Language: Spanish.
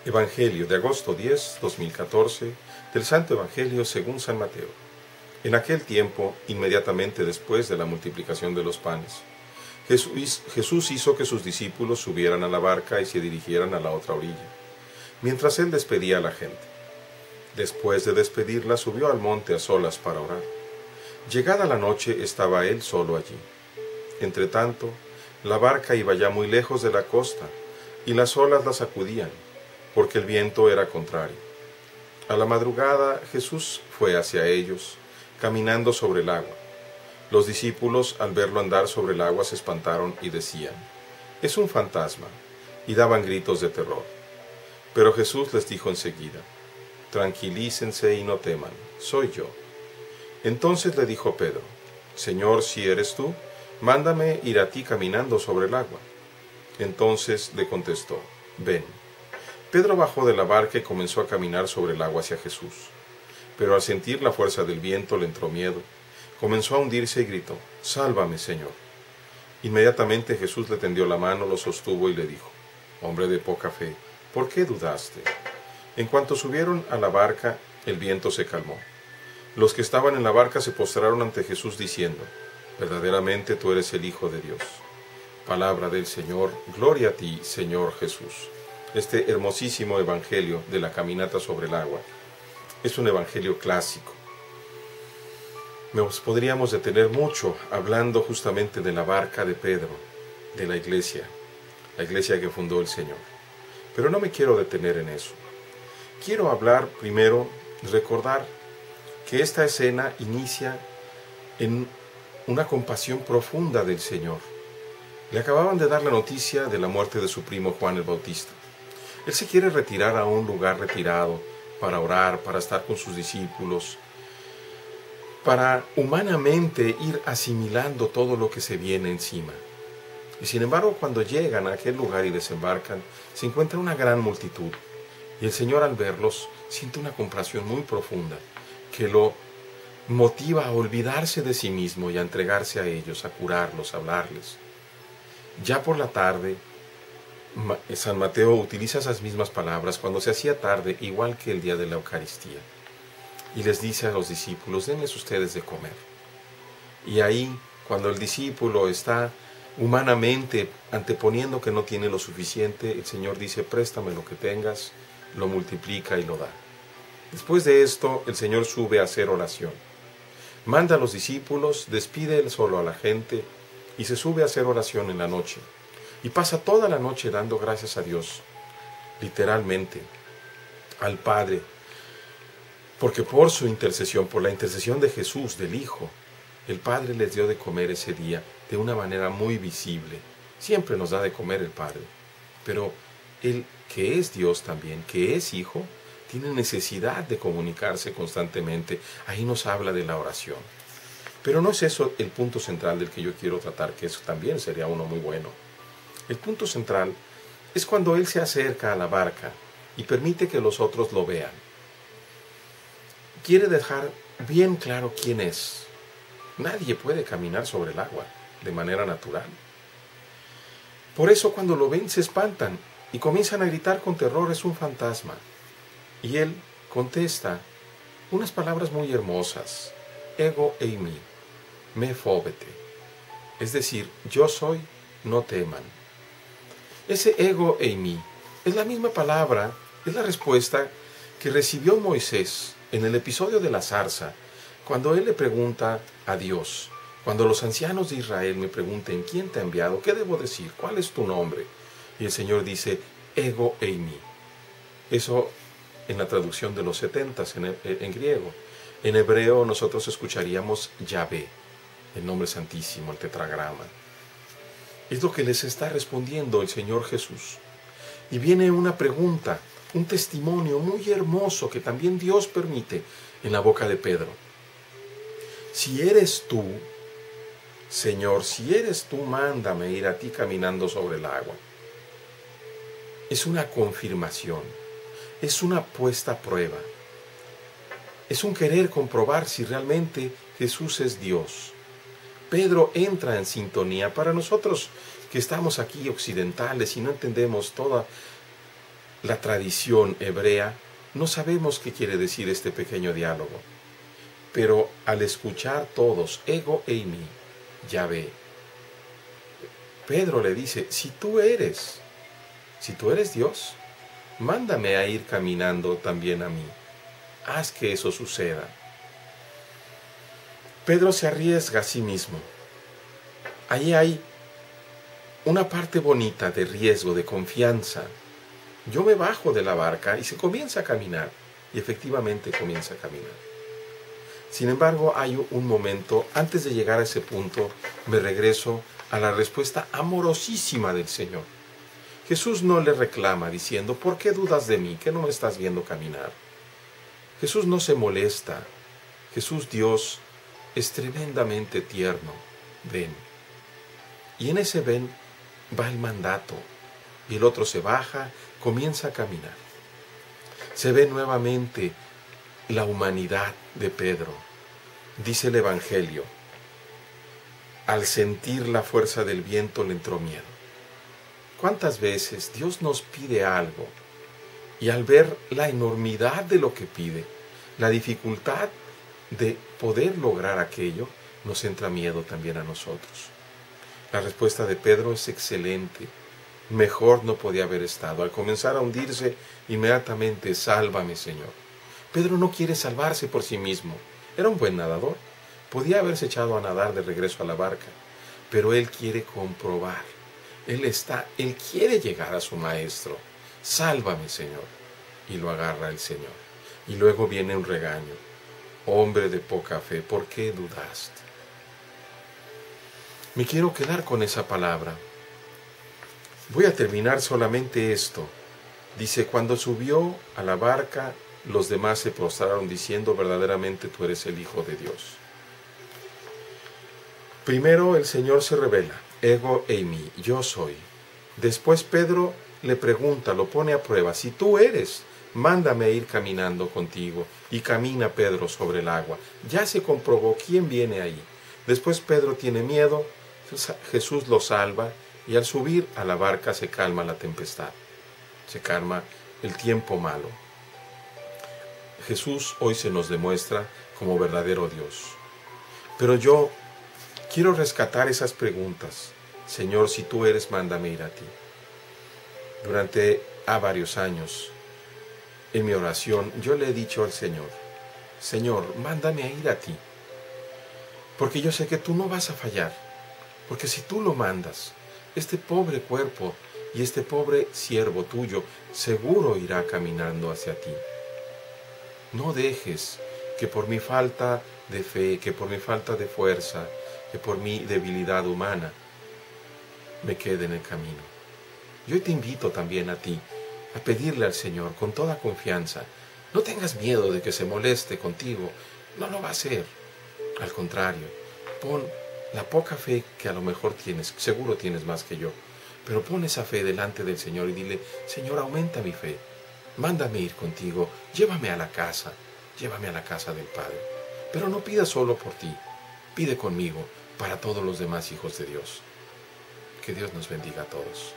Evangelio de agosto 10, 2014, del Santo Evangelio según San Mateo. En aquel tiempo, inmediatamente después de la multiplicación de los panes, Jesús hizo que sus discípulos subieran a la barca y se dirigieran a la otra orilla, mientras él despedía a la gente. Después de despedirla, subió al monte a solas para orar. Llegada la noche, estaba él solo allí. Entretanto, la barca iba ya muy lejos de la costa, y las olas la sacudían, porque el viento era contrario. A la madrugada Jesús fue hacia ellos, caminando sobre el agua. Los discípulos, al verlo andar sobre el agua, se espantaron y decían: «Es un fantasma», y daban gritos de terror. Pero Jesús les dijo enseguida: «Tranquilícense y no teman, soy yo». Entonces le dijo Pedro: «Señor, si eres tú, mándame ir a ti caminando sobre el agua». Entonces le contestó: «Ven». Pedro bajó de la barca y comenzó a caminar sobre el agua hacia Jesús. Pero al sentir la fuerza del viento le entró miedo. Comenzó a hundirse y gritó: «Sálvame, Señor». Inmediatamente Jesús le tendió la mano, lo sostuvo y le dijo: «Hombre de poca fe, ¿por qué dudaste?». En cuanto subieron a la barca, el viento se calmó. Los que estaban en la barca se postraron ante Jesús diciendo: «Verdaderamente tú eres el Hijo de Dios». Palabra del Señor, gloria a ti, Señor Jesús. Este hermosísimo evangelio de la caminata sobre el agua es un evangelio clásico. Nos podríamos detener mucho hablando justamente de la barca de Pedro, de la iglesia que fundó el Señor. Pero no me quiero detener en eso. Quiero hablar primero, recordar que esta escena inicia en una compasión profunda del Señor. Le acababan de dar la noticia de la muerte de su primo Juan el Bautista. Él se quiere retirar a un lugar retirado para orar, para estar con sus discípulos, para humanamente ir asimilando todo lo que se viene encima. Y sin embargo, cuando llegan a aquel lugar y desembarcan, se encuentra una gran multitud. Y el Señor, al verlos, siente una compasión muy profunda que lo motiva a olvidarse de sí mismo y a entregarse a ellos, a curarlos, a hablarles. Ya por la tarde, San Mateo utiliza esas mismas palabras cuando se hacía tarde, igual que el día de la Eucaristía. Y les dice a los discípulos: «Denles ustedes de comer». Y ahí, cuando el discípulo está humanamente anteponiendo que no tiene lo suficiente, el Señor dice: «Préstame lo que tengas», lo multiplica y lo da. Después de esto, el Señor sube a hacer oración. Manda a los discípulos, despide él solo a la gente y se sube a hacer oración en la noche. Y pasa toda la noche dando gracias a Dios, literalmente, al Padre, porque por su intercesión, por la intercesión de Jesús, del Hijo, el Padre les dio de comer ese día de una manera muy visible. Siempre nos da de comer el Padre, pero Él, que es Dios también, que es Hijo, tiene necesidad de comunicarse constantemente. Ahí nos habla de la oración. Pero no es eso el punto central del que yo quiero tratar, que eso también sería uno muy bueno. El punto central es cuando Él se acerca a la barca y permite que los otros lo vean. Quiere dejar bien claro quién es. Nadie puede caminar sobre el agua de manera natural. Por eso cuando lo ven se espantan y comienzan a gritar con terror: «Es un fantasma». Y Él contesta unas palabras muy hermosas: «Ego eimi, me fóbete». Es decir, yo soy, no teman. Ese ego eimi es la misma palabra, es la respuesta que recibió Moisés en el episodio de la zarza, cuando él le pregunta a Dios: «Cuando los ancianos de Israel me pregunten: ¿quién te ha enviado? ¿Qué debo decir? ¿Cuál es tu nombre?». Y el Señor dice: «Ego eimi». Eso en la traducción de los 70 en griego. En hebreo nosotros escucharíamos Yahvé, el nombre santísimo, el tetragrama. Es lo que les está respondiendo el Señor Jesús. Y viene una pregunta, un testimonio muy hermoso que también Dios permite en la boca de Pedro. «Si eres tú, Señor, si eres tú, mándame ir a ti caminando sobre el agua». Es una confirmación, es una puesta a prueba. Es un querer comprobar si realmente Jesús es Dios. Pedro entra en sintonía. Para nosotros que estamos aquí occidentales y no entendemos toda la tradición hebrea, no sabemos qué quiere decir este pequeño diálogo. Pero al escuchar todos, ego eimi, Yahvé, Pedro le dice, si tú eres Dios, mándame a ir caminando también a mí. Haz que eso suceda. Pedro se arriesga a sí mismo. Ahí hay una parte bonita de riesgo, de confianza. Yo me bajo de la barca y se comienza a caminar. Y efectivamente comienza a caminar. Sin embargo, hay un momento, antes de llegar a ese punto, me regreso a la respuesta amorosísima del Señor. Jesús no le reclama diciendo, ¿por qué dudas de mí? ¿Que no me estás viendo caminar? Jesús no se molesta. Jesús Dios es tremendamente tierno. Ven. Y en ese ven va el mandato. Y el otro se baja, comienza a caminar. Se ve nuevamente la humanidad de Pedro. Dice el Evangelio, al sentir la fuerza del viento le entró miedo. ¿Cuántas veces Dios nos pide algo y al ver la enormidad de lo que pide, la dificultad de poder lograr aquello, nos entra miedo también a nosotros? La respuesta de Pedro es excelente. Mejor no podía haber estado. Al comenzar a hundirse, inmediatamente, sálvame, Señor. Pedro no quiere salvarse por sí mismo. Era un buen nadador. Podía haberse echado a nadar de regreso a la barca. Pero él quiere comprobar. Él quiere llegar a su maestro. Sálvame, Señor. Y lo agarra el Señor. Y luego viene un regaño. Hombre de poca fe, ¿por qué dudaste? Me quiero quedar con esa palabra. Voy a terminar solamente esto. Dice, cuando subió a la barca, los demás se postraron diciendo, verdaderamente tú eres el Hijo de Dios. Primero el Señor se revela, ego eimi, yo soy. Después Pedro le pregunta, lo pone a prueba, si tú eres, mándame a ir caminando contigo. Y camina Pedro sobre el agua. Ya se comprobó quién viene ahí. Después Pedro tiene miedo, Jesús lo salva, y al subir a la barca se calma la tempestad, se calma el tiempo malo. Jesús hoy se nos demuestra como verdadero Dios. Pero yo quiero rescatar esas preguntas. Señor, si tú eres, mándame ir a ti. Durante varios años, en mi oración, yo le he dicho al Señor, Señor, mándame a ir a ti. Porque yo sé que tú no vas a fallar. Porque si tú lo mandas, este pobre cuerpo y este pobre siervo tuyo seguro irá caminando hacia ti. No dejes que por mi falta de fe, que por mi falta de fuerza, que por mi debilidad humana, me quede en el camino. Yo te invito también a ti a pedirle al Señor con toda confianza. No tengas miedo de que se moleste contigo. No lo va a hacer. Al contrario, pon la poca fe que a lo mejor tienes, seguro tienes más que yo, pero pon esa fe delante del Señor y dile, Señor, aumenta mi fe, mándame ir contigo, llévame a la casa del Padre. Pero no pida solo por ti, pide conmigo para todos los demás hijos de Dios. Que Dios nos bendiga a todos.